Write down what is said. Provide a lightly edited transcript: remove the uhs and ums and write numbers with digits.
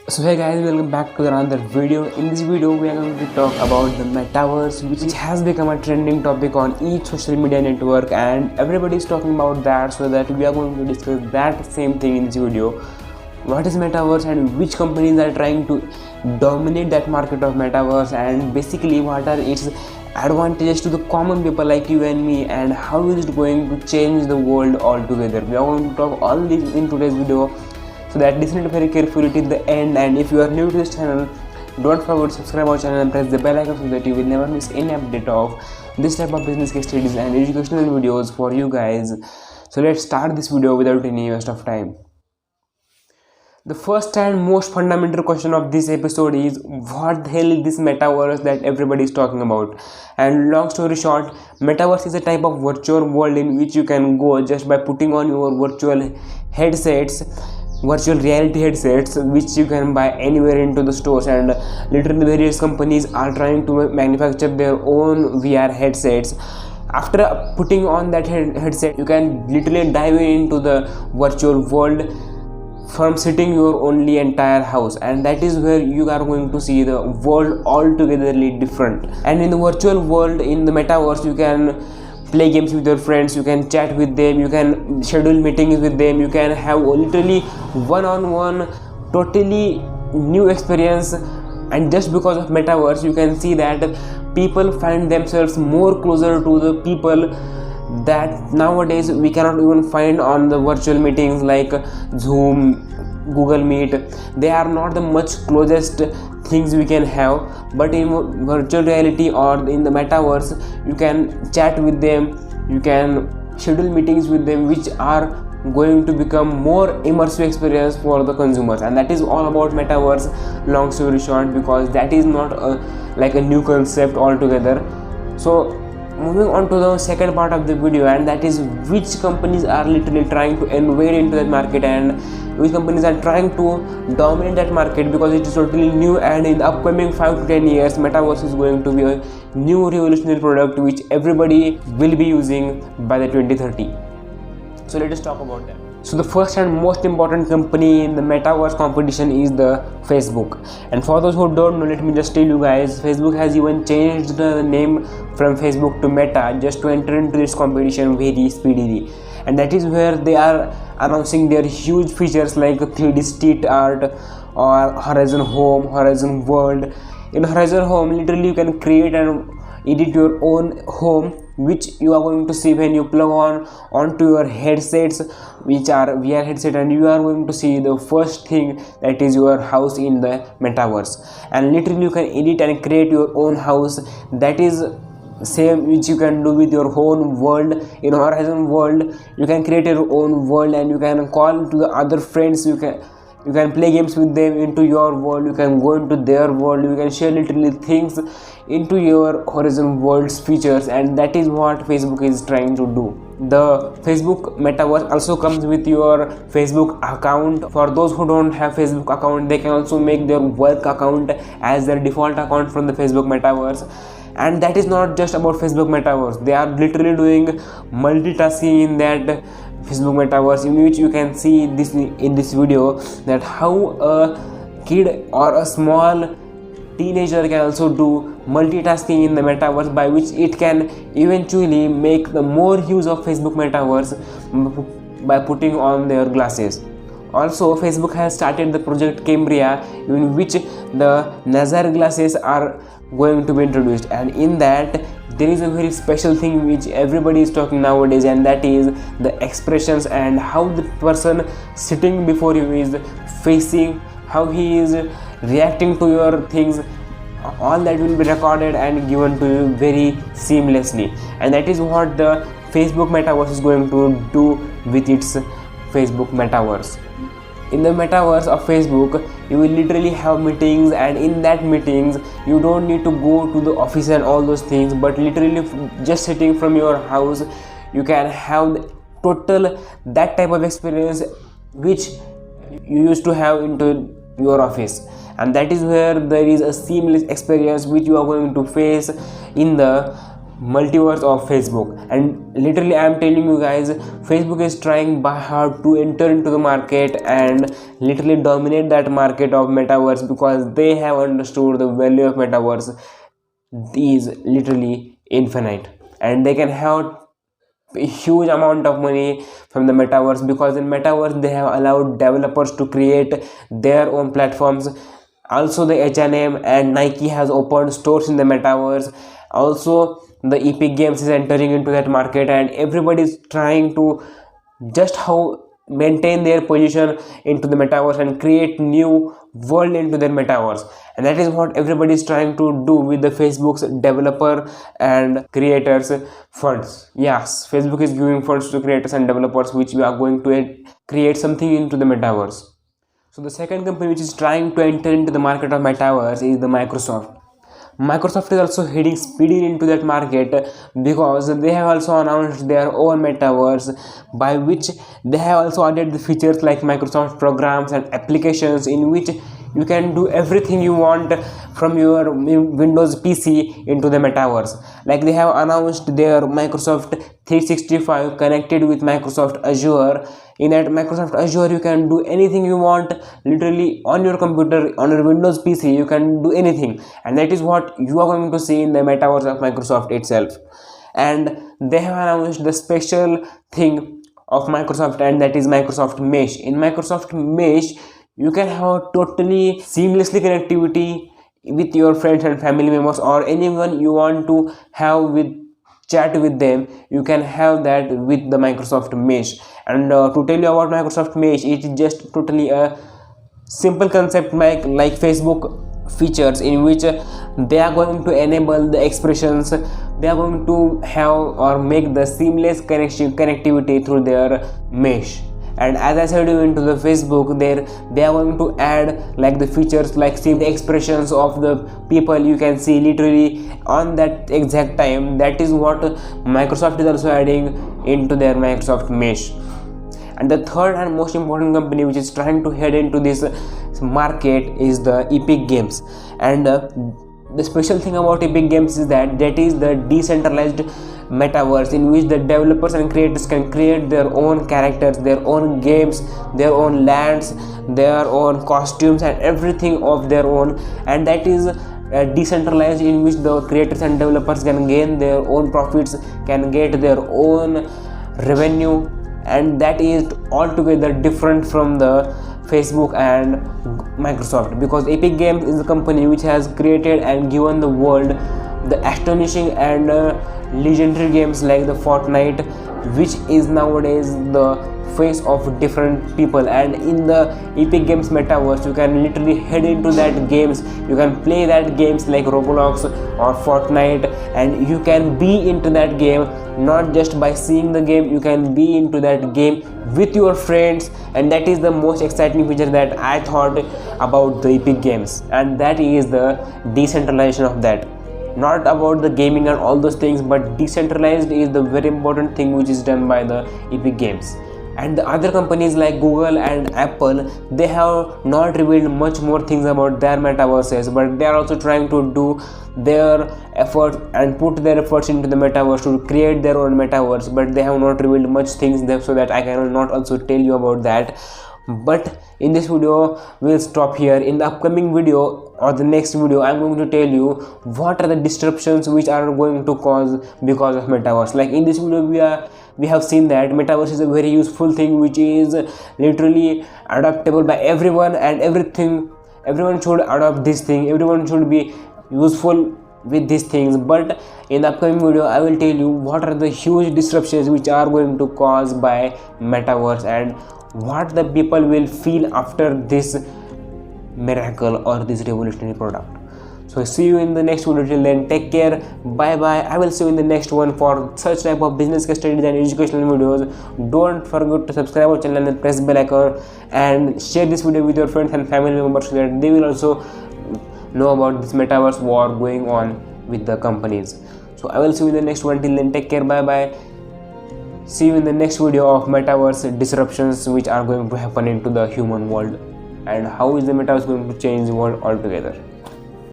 So hey guys, welcome back to another video. In this video we are going to talk about the metaverse, which has become a trending topic on each social media network, and everybody is talking about that, so that we are going to discuss that same thing in this video. What is metaverse and which companies are trying to dominate that market of metaverse, and basically what are its advantages to the common people like you and me, and how is it going to change the world altogether. We are going to talk all this in today's video, so that listen very carefully till the end. And if you are new to this channel, don't forget to subscribe our channel and press the bell icon so that you will never miss any update of this type of business case studies and educational videos for you guys. So let's start this video without any waste of time. The first and most fundamental question of this episode is, what the hell is this metaverse that everybody is talking about? And long story short, metaverse is a type of virtual world in which you can go just by putting on your virtual reality headsets, which you can buy anywhere into the stores. And literally various companies are trying to manufacture their own VR headsets. After putting on that headset, you can literally dive into the virtual world from sitting your only entire house, and that is where you are going to see the world altogether different. And in the virtual world, in the metaverse, you can play games with your friends, you can chat with them, you can schedule meetings with them, you can have literally one-on-one totally new experience. And just because of metaverse, you can see that people find themselves more closer to the people that nowadays we cannot even find on the virtual meetings like Zoom, Google Meet. They are not the much closest things we can have, but in virtual reality or in the metaverse, you can chat with them, you can schedule meetings with them, which are going to become more immersive experience for the consumers. And that is all about metaverse, long story short, because that is not like a new concept altogether. So moving on to the second part of the video, and that is which companies are literally trying to invade into that market and which companies are trying to dominate that market, because it is totally new. And in the upcoming 5 to 10 years, metaverse is going to be a new revolutionary product which everybody will be using by the 2030. So let us talk about that. So the first and most important company in the metaverse competition is the Facebook. And for those who don't know, let me just tell you guys, Facebook has even changed the name from Facebook to Meta just to enter into this competition very speedily. And that is where they are announcing their huge features like 3D street art or Horizon Home, Horizon World. In Horizon Home, literally you can create and edit your own home, which you are going to see when you plug onto your headsets, which are VR headset, and you are going to see the first thing, that is your house in the metaverse. And literally you can edit and create your own house. That is same which you can do with your own world. In Horizon World, you can create your own world and you can call to the other friends, you can play games with them into your world, you can go into their world, you can share literally things into your Horizon World's features. And that is what Facebook is trying to do. The Facebook metaverse also comes with your Facebook account. For those who don't have Facebook account, they can also make their work account as their default account from the Facebook metaverse. And that is not just about Facebook metaverse, they are literally doing multitasking in that Facebook metaverse, in which you can see this in this video, that how a kid or a small teenager can also do multitasking in the metaverse, by which it can eventually make the more use of Facebook metaverse by putting on their glasses. Also, Facebook has started the project Cambria, in which the Nazar glasses are going to be introduced, and in that there is a very special thing which everybody is talking nowadays, and that is the expressions and how the person sitting before you is facing, how he is reacting to your things. All that will be recorded and given to you very seamlessly, and that is what the Facebook metaverse is going to do with its Facebook metaverse. In the metaverse of Facebook, you will literally have meetings, and in that meetings you don't need to go to the office and all those things, but literally just sitting from your house, you can have total that type of experience which you used to have into your office. And that is where there is a seamless experience which you are going to face in the multiverse of Facebook. And literally I'm telling you guys, Facebook is trying by hard to enter into the market and literally dominate that market of metaverse, because they have understood the value of metaverse is literally infinite, and they can have a huge amount of money from the metaverse, because in metaverse they have allowed developers to create their own platforms. Also the H&M and Nike has opened stores in the metaverse. Also the Epic Games is entering into that market, and everybody is trying to just how maintain their position into the metaverse and create new world into their metaverse. And that is what everybody is trying to do with the Facebook's developer and creators funds. Yes, Facebook is giving funds to creators and developers, which we are going to create something into the metaverse. So the second company which is trying to enter into the market of metaverse is the Microsoft. Microsoft is also heading speedily into that market, because they have also announced their own metaverse, by which they have also added the features like Microsoft programs and applications, in which you can do everything you want from your Windows PC into the metaverse. Like they have announced their Microsoft 365 connected with Microsoft Azure. In that Microsoft Azure you can do anything you want, literally on your computer, on your Windows PC you can do anything, and that is what you are going to see in the metaverse of Microsoft itself. And they have announced the special thing of Microsoft, and that is Microsoft Mesh. In Microsoft Mesh you can have totally seamlessly connectivity with your friends and family members, or anyone you want to have with chat with them. You can have that with the Microsoft Mesh. And to tell you about Microsoft Mesh, it is just totally a simple concept like Facebook features, in which they are going to enable the expressions. They are going to have or make the seamless connectivity through their mesh. And as I said into the Facebook, there they are going to add like the features like see the expressions of the people you can see literally on that exact time. That is what Microsoft is also adding into their Microsoft Mesh. And the third and most important company which is trying to head into this market is the Epic Games. And the special thing about Epic Games is that is the decentralized metaverse, in which the developers and creators can create their own characters, their own games, their own lands, their own costumes and everything of their own. And that is decentralized, in which the creators and developers can gain their own profits, can get their own revenue, and that is altogether different from the Facebook and Microsoft, because Epic Games is a company which has created and given the world the astonishing and legendary games like the Fortnite, which is nowadays the face of different people. And in the Epic Games metaverse you can literally head into that games, you can play that games like Roblox or Fortnite, and you can be into that game not just by seeing the game, you can be into that game with your friends. And that is the most exciting feature that I thought about the Epic Games, and that is the decentralization of that. Not about the gaming and all those things, but decentralized is the very important thing which is done by the Epic Games. And the other companies like Google and Apple, they have not revealed much more things about their metaverses, but they are also trying to do their efforts and put their efforts into the metaverse to create their own metaverse, but they have not revealed much things there, so that I cannot also tell you about that. But in this video we'll stop here. In the upcoming video or the next video I'm going to tell you what are the disruptions which are going to cause because of metaverse. Like in this video we have seen that metaverse is a very useful thing which is literally adaptable by everyone, and everyone should adopt this thing, everyone should be useful with these things. But in the upcoming video I will tell you what are the huge disruptions which are going to cause by metaverse, and what the people will feel after this miracle or this revolutionary product. So see you in the next video. Till then, take care, bye bye. I will see you in the next one for such type of business case studies and educational videos. Don't forget to subscribe our channel and press bell icon, and share this video with your friends and family members so that they will also know about this metaverse war going on with the companies. So I will see you in the next one. Till then, take care, bye bye. See you in the next video of metaverse disruptions which are going to happen into the human world, and how is the metaverse going to change the world altogether.